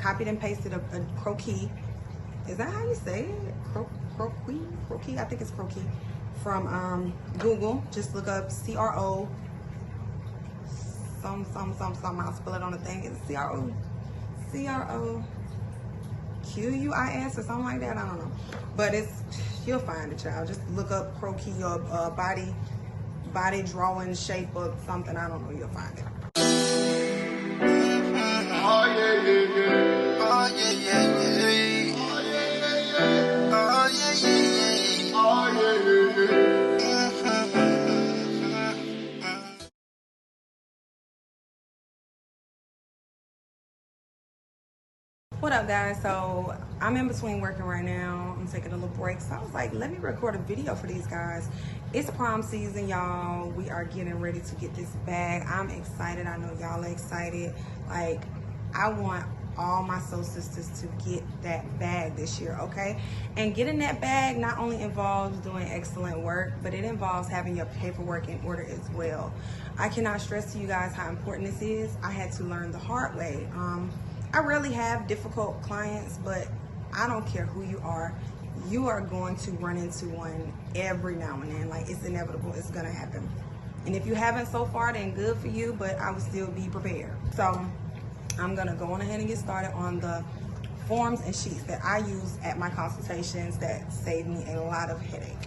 copied and pasted a croquis. Is that how you say it? Croquis? I think it's croquis. From Google. Just look up CRO. I'll spell it on the thing. It's CROQUIS or something like that. I don't know. But you'll find it, child. Just look up croquis or body drawing shape or something. I don't know. You'll find it. Oh yeah, yeah, yeah. Oh yeah, yeah, yeah. Oh yeah, yeah, yeah. Oh yeah, yeah, yeah. Oh yeah, yeah, yeah. What up, guys? So I'm in between working right now. I'm taking a little break, so I was like, let me record a video for these guys. It's prom season, y'all. We are getting ready to get this bag. I'm excited. I know y'all are excited. Like, I want all my soul sisters to get that bag this year, okay? And getting that bag not only involves doing excellent work, but it involves having your paperwork in order as well. I cannot stress to you guys how important this is. I had to learn the hard way. I rarely have difficult clients, but I don't care who you are going to run into one every now and then. Like, it's inevitable, it's gonna happen. And if you haven't so far, then good for you, but I would still be prepared. So I'm gonna go on ahead and get started on the forms and sheets that I use at my consultations that save me a lot of headache.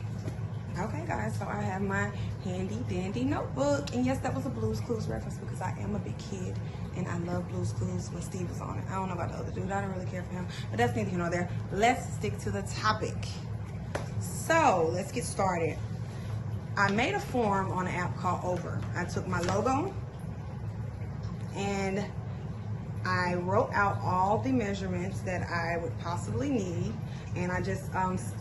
Okay, guys, so I have my handy dandy notebook, and yes, that was a Blue's Clues reference because I am a big kid and I love Blue's Clues when Steve was on it. I don't know about the other dude, I don't really care for him, but that's neither here nor there. Let's stick to the topic. So let's get started. I made a form on an app called Over. I took my logo and I wrote out all the measurements that I would possibly need, and I just,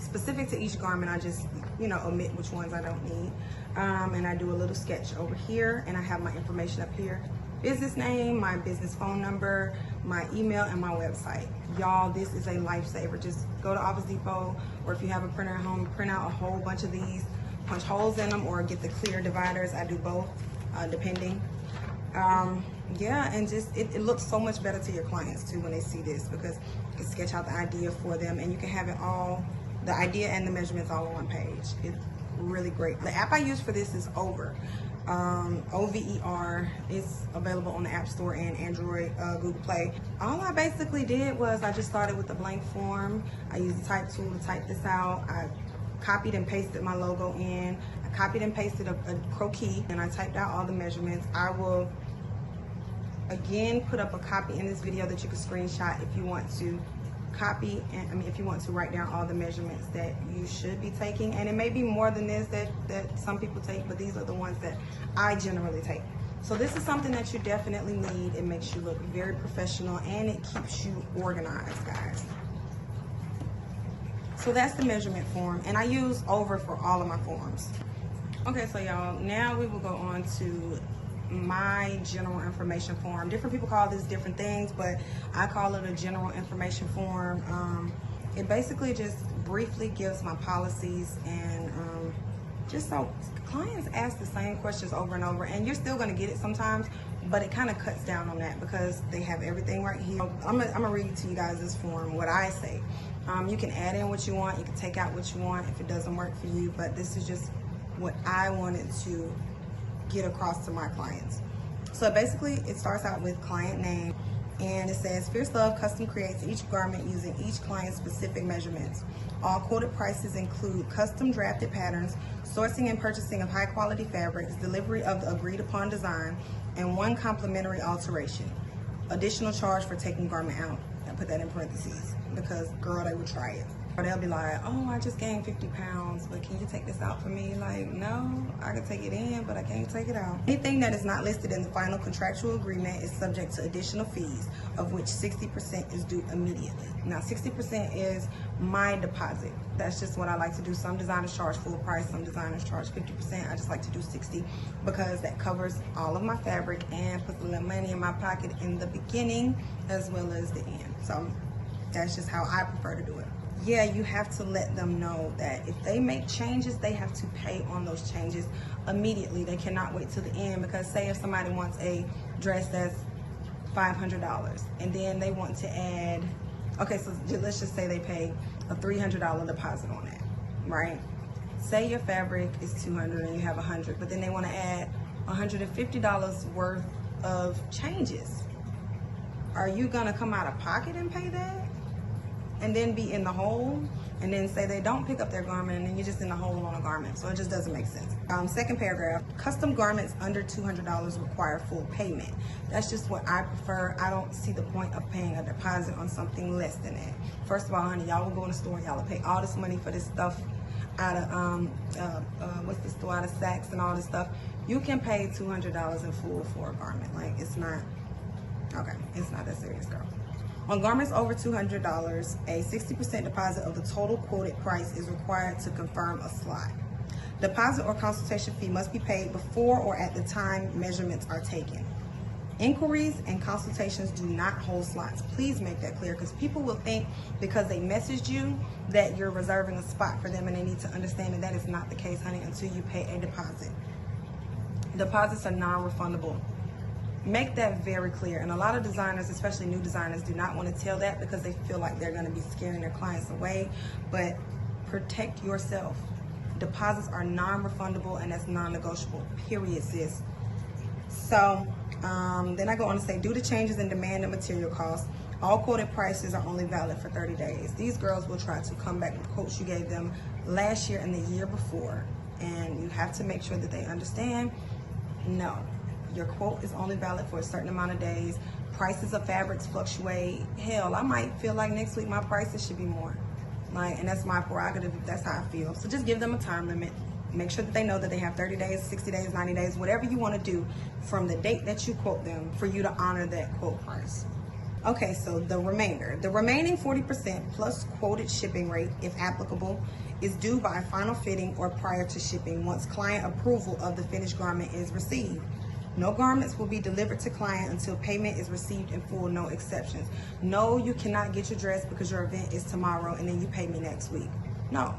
specific to each garment, I just, omit which ones I don't need. And I do a little sketch over here, and I have my information up here. Business name, my business phone number, my email, and my website. Y'all, this is a lifesaver. Just go to Office Depot, or if you have a printer at home, print out a whole bunch of these, punch holes in them, or get the clear dividers. I do both, depending. Yeah, and just it looks so much better to your clients too when they see this, because you can sketch out the idea for them and you can have it all, the idea and the measurements all on one page. It's really great. The app I use for this is Over, OVER. It's available on the App Store and Android, Google Play. All I basically did was I just started with a blank form. I used the type tool to type this out. I copied and pasted my logo in. I copied and pasted a croquis, and I typed out all the measurements. I will again put up a copy in this video that you can screenshot if you want to copy, and if you want to write down all the measurements that you should be taking. And it may be more than this that some people take, but these are the ones that I generally take. So this is something that you definitely need. It makes you look very professional and it keeps you organized, guys. So that's the measurement form, and I use Over for all of my forms. Okay, so y'all, now we will go on to my general information form. Different people call this different things, but I call it a general information form. It basically just briefly gives my policies, and just so clients ask the same questions over and over, and you're still going to get it sometimes, but it kind of cuts down on that because they have everything right here. I'm gonna read to you guys this form, what I say. You can add in what you want, you can take out what you want if it doesn't work for you, but this is just what I wanted to get across to my clients. So basically it starts out with client name, and it says, Fierce Love custom creates each garment using each client's specific measurements. All quoted prices include custom drafted patterns, sourcing and purchasing of high quality fabrics, delivery of the agreed upon design, and one complimentary alteration. Additional charge for taking garment out. I put that in parentheses because, girl, they would try it. Or they'll be like, oh, I just gained 50 pounds, but can you take this out for me? Like, no, I can take it in, but I can't take it out. Anything that is not listed in the final contractual agreement is subject to additional fees, of which 60% is due immediately. Now, 60% is my deposit. That's just what I like to do. Some designers charge full price, some designers charge 50%. I just like to do 60 because that covers all of my fabric and puts a little money in my pocket in the beginning as well as the end. So that's just how I prefer to do it. Yeah, you have to let them know that if they make changes, they have to pay on those changes immediately. They cannot wait till the end, because say if somebody wants a dress that's $500. And then they want to add, okay, so let's just say they pay a $300 deposit on that, right? Say your fabric is $200 and you have $100, but then they want to add $150 worth of changes. Are you gonna come out of pocket and pay that? And then be in the hole? And then say they don't pick up their garment and then you're just in the hole on a garment. So it just doesn't make sense. Second paragraph, custom garments under $200 require full payment. That's just what I prefer. I don't see the point of paying a deposit on something less than that. First of all, honey, y'all will go in the store and y'all will pay all this money for this stuff out of, what's the store, out of Saks and all this stuff. You can pay $200 in full for a garment. Like, it's not, okay, it's not that serious, girl. On garments over $200, a 60% deposit of the total quoted price is required to confirm a slot. Deposit or consultation fee must be paid before or at the time measurements are taken. Inquiries and consultations do not hold slots. Please make that clear, because people will think because they messaged you that you're reserving a spot for them, and they need to understand that that is not the case, honey, until you pay a deposit. Deposits are non-refundable. Make that very clear. And a lot of designers, especially new designers, do not want to tell that because they feel like they're going to be scaring their clients away. But protect yourself. Deposits are non-refundable, and that's non-negotiable, period, sis. So then I go on to say, due to changes in demand and material costs, all quoted prices are only valid for 30 days. These girls will try to come back with quotes you gave them last year and the year before. And you have to make sure that they understand, no, your quote is only valid for a certain amount of days. Prices of fabrics fluctuate. Hell, I might feel like next week my prices should be more. Like, and that's my prerogative if that's how I feel. So just give them a time limit. Make sure that they know that they have 30 days, 60 days, 90 days, whatever you want to do from the date that you quote them for you to honor that quote price. Okay, so the remaining 40% plus quoted shipping rate, if applicable, is due by final fitting or prior to shipping once client approval of the finished garment is received. No garments will be delivered to client until payment is received in full, no exceptions. No, you cannot get your dress because your event is tomorrow and then you pay me next week. No.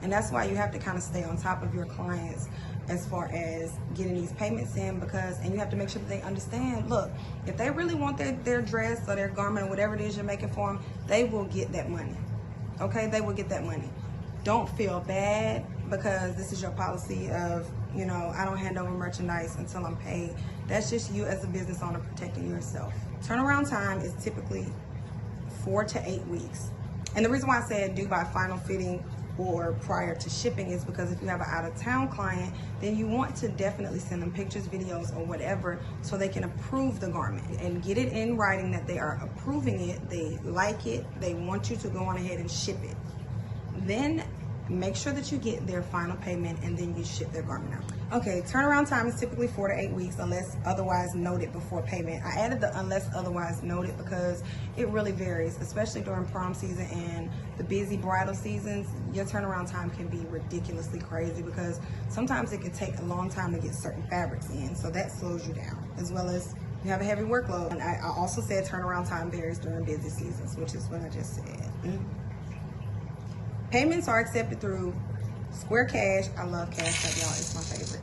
And that's why you have to kind of stay on top of your clients as far as getting these payments in, because, and you have to make sure that they understand, look, if they really want their dress or their garment or whatever it is you're making for them, they will get that money. Okay, they will get that money. Don't feel bad because this is your policy of, you know, I don't hand over merchandise until I'm paid. That's just you as a business owner protecting yourself. Turnaround time is typically 4 to 8 weeks. And the reason why I said due by final fitting or prior to shipping is because if you have an out-of-town client, then you want to definitely send them pictures, videos, or whatever so they can approve the garment and get it in writing that they are approving it, they like it, they want you to go on ahead and ship it. Then make sure that you get their final payment and then you ship their garment out. Okay, turnaround time is typically 4 to 8 weeks unless otherwise noted before payment. I added the unless otherwise noted because it really varies, especially during prom season and the busy bridal seasons. Your turnaround time can be ridiculously crazy because sometimes it can take a long time to get certain fabrics in, so that slows you down, as well as you have a heavy workload. And I also said turnaround time varies during busy seasons, which is what I just said. Payments are accepted through Square Cash. I love Cash App, y'all. It's my favorite.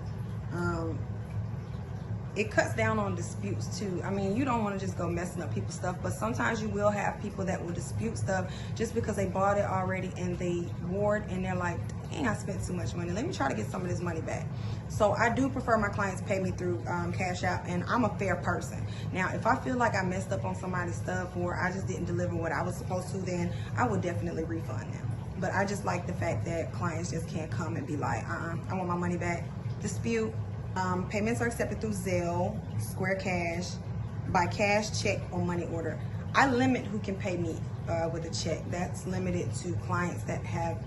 It cuts down on disputes too. I mean, you don't want to just go messing up people's stuff, but sometimes you will have people that will dispute stuff just because they bought it already and they wore it and they're like, dang, I spent too much money. Let me try to get some of this money back. So I do prefer my clients pay me through Cash App, and I'm a fair person. Now, if I feel like I messed up on somebody's stuff or I just didn't deliver what I was supposed to, then I would definitely refund them. But I just like the fact that clients just can't come and be like, I want my money back. Dispute. Payments are accepted through Zelle, Square Cash, by cash, check, or money order. I limit who can pay me with a check. That's limited to clients that have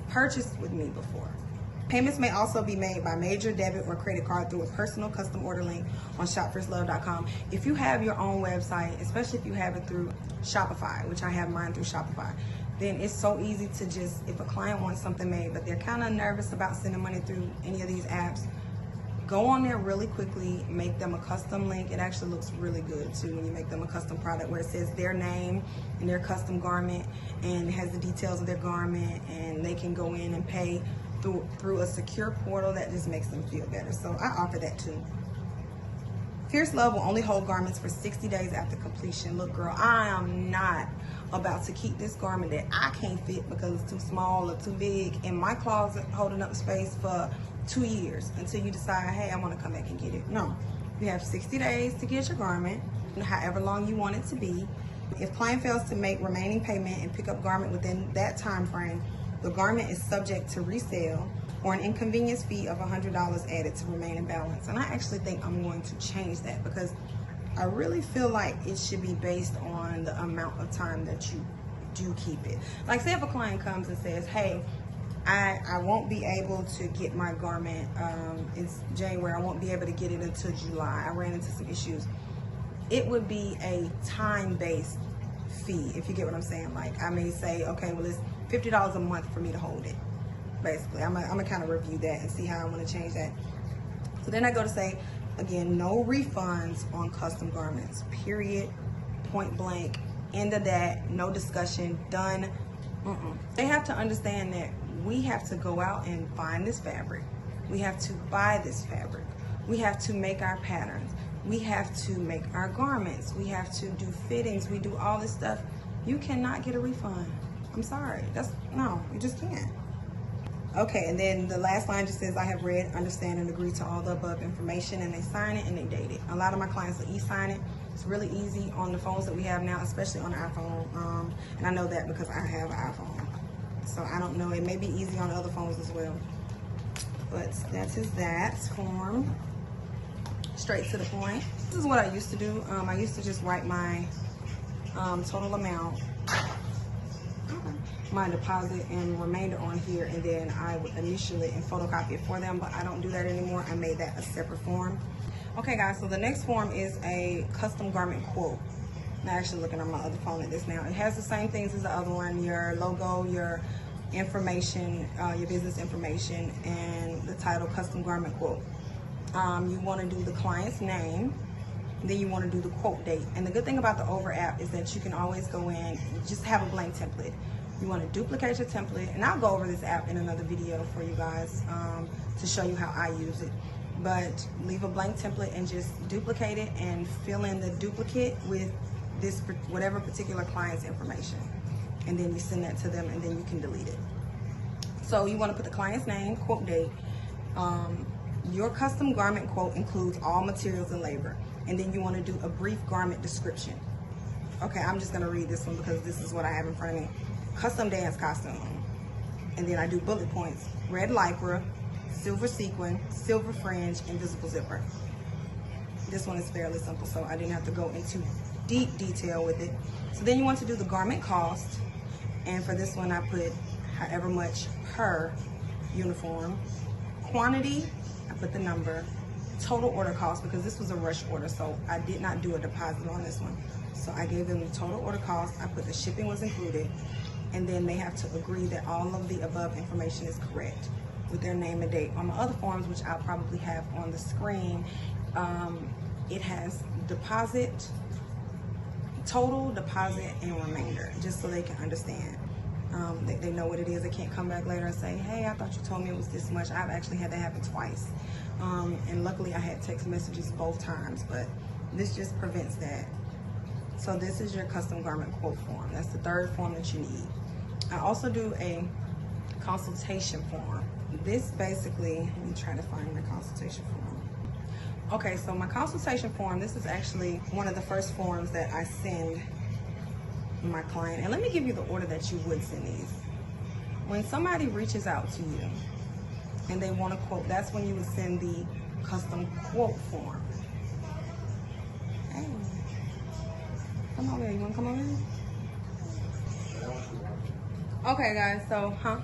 purchased with me before. Payments may also be made by major debit or credit card through a personal custom order link on shopfirstlove.com. If you have your own website, especially if you have it through Shopify, which I have mine through Shopify, then it's so easy to just, if a client wants something made, but they're kind of nervous about sending money through any of these apps, go on there really quickly, make them a custom link. It actually looks really good too when you make them a custom product where it says their name and their custom garment and it has the details of their garment, and they can go in and pay through a secure portal that just makes them feel better. So I offer that too. Fierce Love will only hold garments for 60 days after completion. Look, girl, I am not about to keep this garment that I can't fit because it's too small or too big in my closet holding up space for 2 years until you decide, hey, I want to come back and get it. No, you have 60 days to get your garment, however long you want it to be. If client fails to make remaining payment and pick up garment within that time frame, the garment is subject to resale or an inconvenience fee of $100 added to remaining balance. And I actually think I'm going to change that because I really feel like it should be based on the amount of time that you do keep it. Like, say if a client comes and says, hey, I won't be able to get my garment, it's January, I won't be able to get it until July. I ran into some issues. It would be a time-based fee, if you get what I'm saying. Like, I may say, okay, well, it's $50 a month for me to hold it. Basically, I'm gonna kind of review that and see how I want to change that. So then I go to say, again, no refunds on custom garments, period, point blank, end of that, no discussion, done. They have to understand that we have to go out and find this fabric. We have to buy this fabric. We have to make our patterns. We have to make our garments. We have to do fittings. We do all this stuff. You cannot get a refund. I'm sorry. No, you just can't. Okay, and then the last line just says, I have read, understand, and agree to all the above information, and they sign it and they date it. A lot of my clients will e-sign it. It's really easy on the phones that we have now, especially on the iPhone. And I know that because I have an iPhone. So I don't know, it may be easy on other phones as well. But that is that form. Straight to the point. This is what I used to do. I used to just write my total amount, my deposit and remainder on here, and then I would initial it and photocopy it for them, but I don't do that anymore. I made that a separate form. Okay guys, so the next form is a custom garment quote. I'm actually looking on my other phone at this now. It has the same things as the other one, your logo, your information, your business information, and the title, custom garment quote. You want to do the client's name, then you want to do the quote date. And the good thing about the Over app is that you can always go in, just have a blank template. You want to duplicate your template, and I'll go over this app in another video for you guys to show you how I use it. But leave a blank template and just duplicate it and fill in the duplicate with this whatever particular client's information. And then you send that to them, and then you can delete it. So you want to put the client's name, quote date. Your custom garment quote includes all materials and labor. And then you want to do a brief garment description. Okay, I'm just going to read this one because this is what I have in front of me. Custom dance costume. And then I do bullet points. Red lycra, silver sequin, silver fringe, invisible zipper. This one is fairly simple, so I didn't have to go into deep detail with it. So then you want to do the garment cost. And for this one, I put however much per uniform. Quantity, I put the number. Total order cost, because this was a rush order, so I did not do a deposit on this one. So I gave them the total order cost. I put the shipping was included. And then they have to agree that all of the above information is correct with their name and date. On my other forms, which I'll probably have on the screen, it has deposit, total, deposit, and remainder, just so they can understand. They know what it is. They can't come back later and say, hey, I thought you told me it was this much. I've actually had that happen twice. And luckily I had text messages both times, but this just prevents that. So this is your custom garment quote form. That's the third form that you need. I also do a consultation form. This basically, let me try to find my consultation form. Okay, so my consultation form, this is actually one of the first forms that I send my client. And let me give you the order that you would send these. When somebody reaches out to you and they want a quote, that's when you would send the custom quote form. Hey, come over here. You want to come over here? Okay, guys, so, oh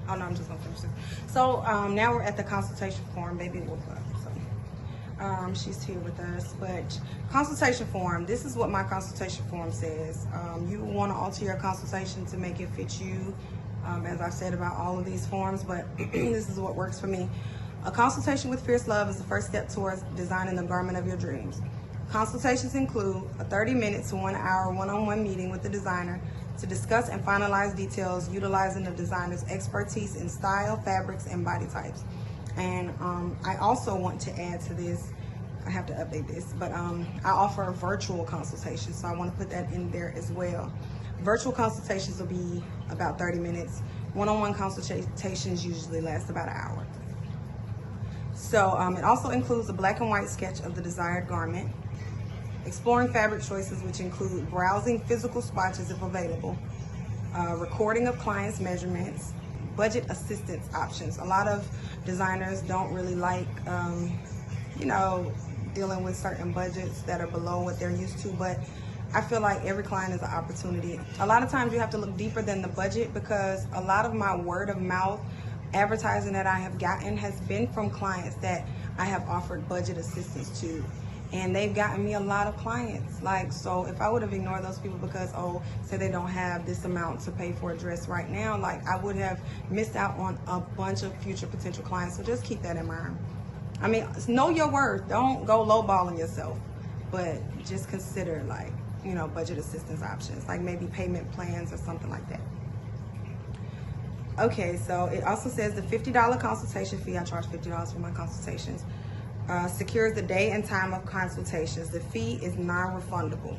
no, I'm just gonna finish this. So now we're at the consultation form. Baby woke up, so she's here with us. But consultation form, this is what my consultation form says. You want to alter your consultation to make it fit you, as I've said about all of these forms, but this is what works for me. A consultation with Fierce Love is the first step towards designing the garment of your dreams. Consultations include a 30-minute to 1 hour one-on-one meeting with the designer to discuss and finalize details utilizing the designer's expertise in style, fabrics, and body types. And I also want to add to this I have to update this, but I offer a virtual consultation, so I want to put that in there as well. Virtual consultations will be about 30 minutes. One-on-one consultations usually last about an hour. So it also includes a black and white sketch of the desired garment, exploring fabric choices, which include browsing physical swatches if available, recording of clients' measurements, budget assistance options. A lot of designers don't really like, you know, dealing with certain budgets that are below what they're used to, but I feel like every client is an opportunity. A lot of times you have to look deeper than the budget, because a lot of my word of mouth advertising that I have gotten has been from clients that I have offered budget assistance to, and they've gotten me a lot of clients. Like, so if I would have ignored those people because, oh, say they don't have this amount to pay for a dress right now, like I would have missed out on a bunch of future potential clients. So just keep that in mind. I mean, know your worth. Don't go lowballing yourself, but just consider, like, you know, budget assistance options, like maybe payment plans or something like that. Okay, so it also says the $50 consultation fee, I charge $50 for my consultations, secures the day and time of consultations. The fee is non-refundable.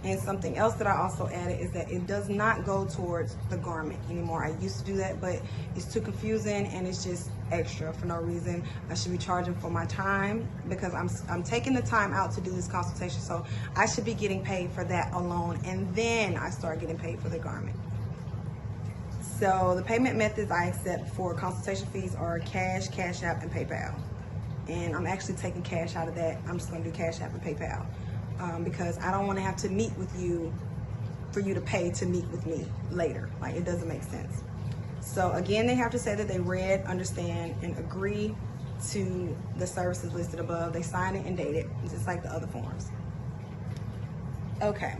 And something else that I also added is that it does not go towards the garment anymore. I used to do that, but it's too confusing and it's just extra for no reason. I should be charging for my time, because I'm taking the time out to do this consultation, so I should be getting paid for that alone, and then I start getting paid for the garment. So the payment methods I accept for consultation fees are cash, Cash App, and PayPal. And I'm actually taking cash out of that. I'm just gonna do Cash App and PayPal. Because I don't want to have to meet with you for you to pay to meet with me later. Like, it doesn't make sense. So again, they have to say that they read, understand, and agree to the services listed above. They sign it and date it, just like the other forms. Okay,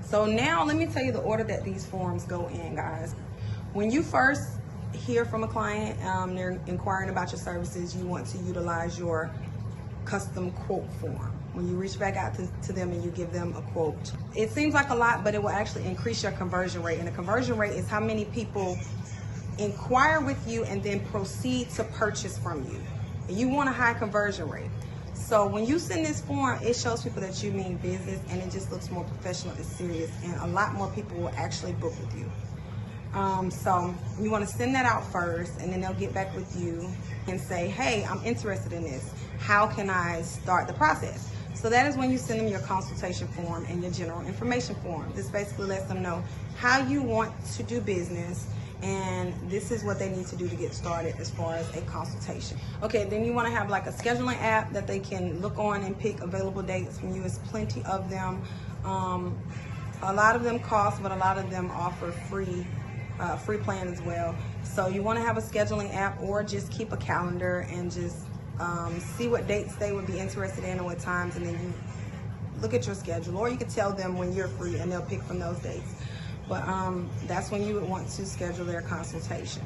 so now let me tell you the order that these forms go in, guys. When you first hear from a client, they're inquiring about your services, you want to utilize your custom quote form. When you reach back out to them and you give them a quote, it seems like a lot, but it will actually increase your conversion rate. And the conversion rate is how many people inquire with you and then proceed to purchase from you. And you want a high conversion rate. So when you send this form, it shows people that you mean business, and it just looks more professional and serious, and a lot more people will actually book with you. So you want to send that out first, and then they'll get back with you and say, hey, I'm interested in this. How can I start the process? So that is when you send them your consultation form and your general information form. This basically lets them know how you want to do business, and this is what they need to do to get started as far as a consultation. Okay, then you want to have like a scheduling app that they can look on and pick available dates from you. There's plenty of them. A lot of them cost, but a lot of them offer free plan as well. So you want to have a scheduling app, or just keep a calendar and just see what dates they would be interested in and what times, and then you look at your schedule, or you could tell them when you're free and they'll pick from those dates. But that's when you would want to schedule their consultation.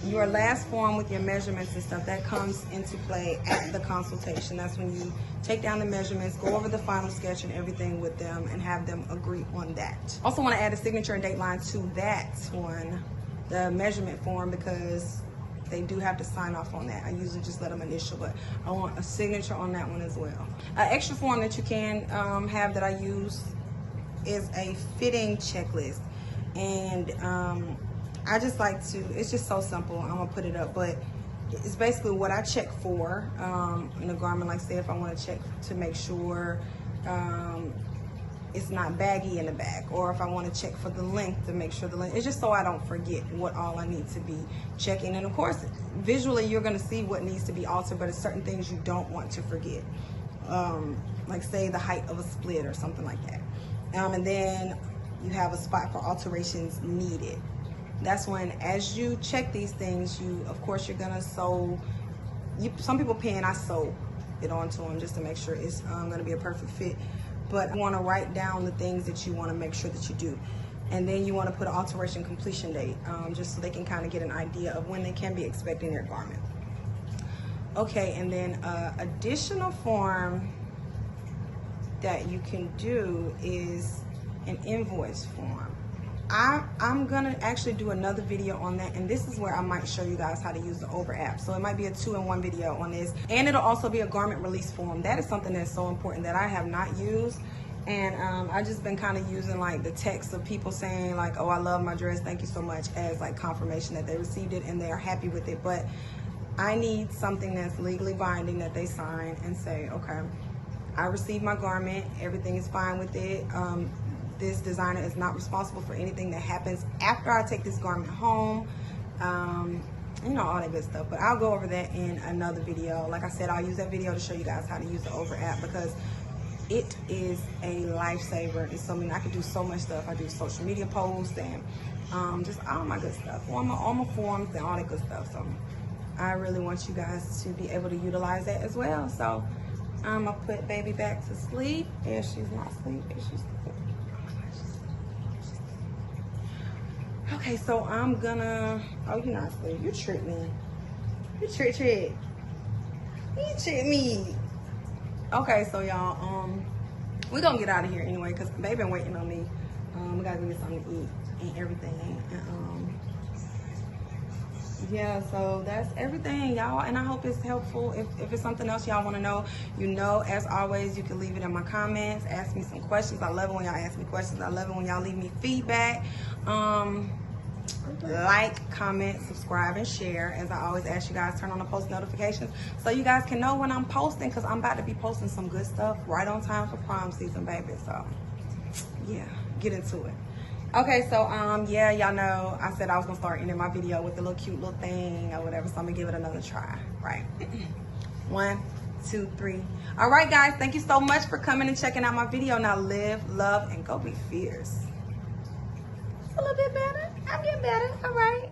Your last form with your measurements and stuff, that comes into play at the consultation. That's when you take down the measurements, go over the final sketch and everything with them, and have them agree on that. Also want to add a signature and date line to that one, the measurement form, because they do have to sign off on that. I usually just let them initial, but I want a signature on that one as well. An extra form that you can have that I use is a fitting checklist. And I just like to, it's just so simple. I'm gonna put it up, but it's basically what I check for in a garment. Like, say if I want to check to make sure it's not baggy in the back, or if I want to check for the length to make sure the length, it's just so I don't forget what all I need to be checking. And of course, visually you're going to see what needs to be altered, but it's certain things you don't want to forget, like say the height of a split or something like that. And then you have a spot for alterations needed. That's when, as you check these things, you, of course, you're gonna sew. Some people pin, I sew it onto them just to make sure it's gonna be a perfect fit. But you want to write down the things that you want to make sure that you do, and then you want to put an alteration completion date, just so they can kind of get an idea of when they can be expecting their garment. Okay, and then additional form that you can do is an invoice form. I'm gonna actually do another video on that, and this is where I might show you guys how to use the Over app. So it might be a 2-in-1 video on this, and it'll also be a garment release form. That is something that's so important that I have not used, and I just been kind of using like the text of people saying like, oh, I love my dress, thank you so much, as like confirmation that they received it and they are happy with it. But I need something that's legally binding that they sign and say, okay, I received my garment, everything is fine with it. This designer is not responsible for anything that happens after I take this garment home. You know, all that good stuff. But I'll go over that in another video. Like I said, I'll use that video to show you guys how to use the Over app, because it is a lifesaver. It's something I can do so much stuff. I do social media posts and just all my good stuff, all my forms and all that good stuff. So I really want you guys to be able to utilize that as well. So I'm gonna put baby back to sleep. If she's not asleep, if she's okay, so I'm gonna, oh, you're not asleep. You tricked me. You trick. You tricked me. Okay, so y'all, we're gonna get out of here anyway, because baby been waiting on me. We gotta give me something to eat and everything. And yeah, so that's everything, y'all, and I hope it's helpful. If it's something else y'all want to know, you know, as always, you can leave it in my comments, ask me some questions. I love it when y'all ask me questions. I love it when y'all leave me feedback. Like, comment, subscribe, and share. As I always ask you guys, turn on the post notifications so you guys can know when I'm posting, because I'm about to be posting some good stuff right on time for prom season, baby. So yeah, get into it. Okay, so yeah, y'all know I said I was gonna start ending my video with a little cute little thing or whatever, so I'm gonna give it another try, right? 1, 2, 3. All right, guys, thank you so much for coming and checking out my video. Now live, love, and go be fierce. It's a little bit better. I'm getting better. All right.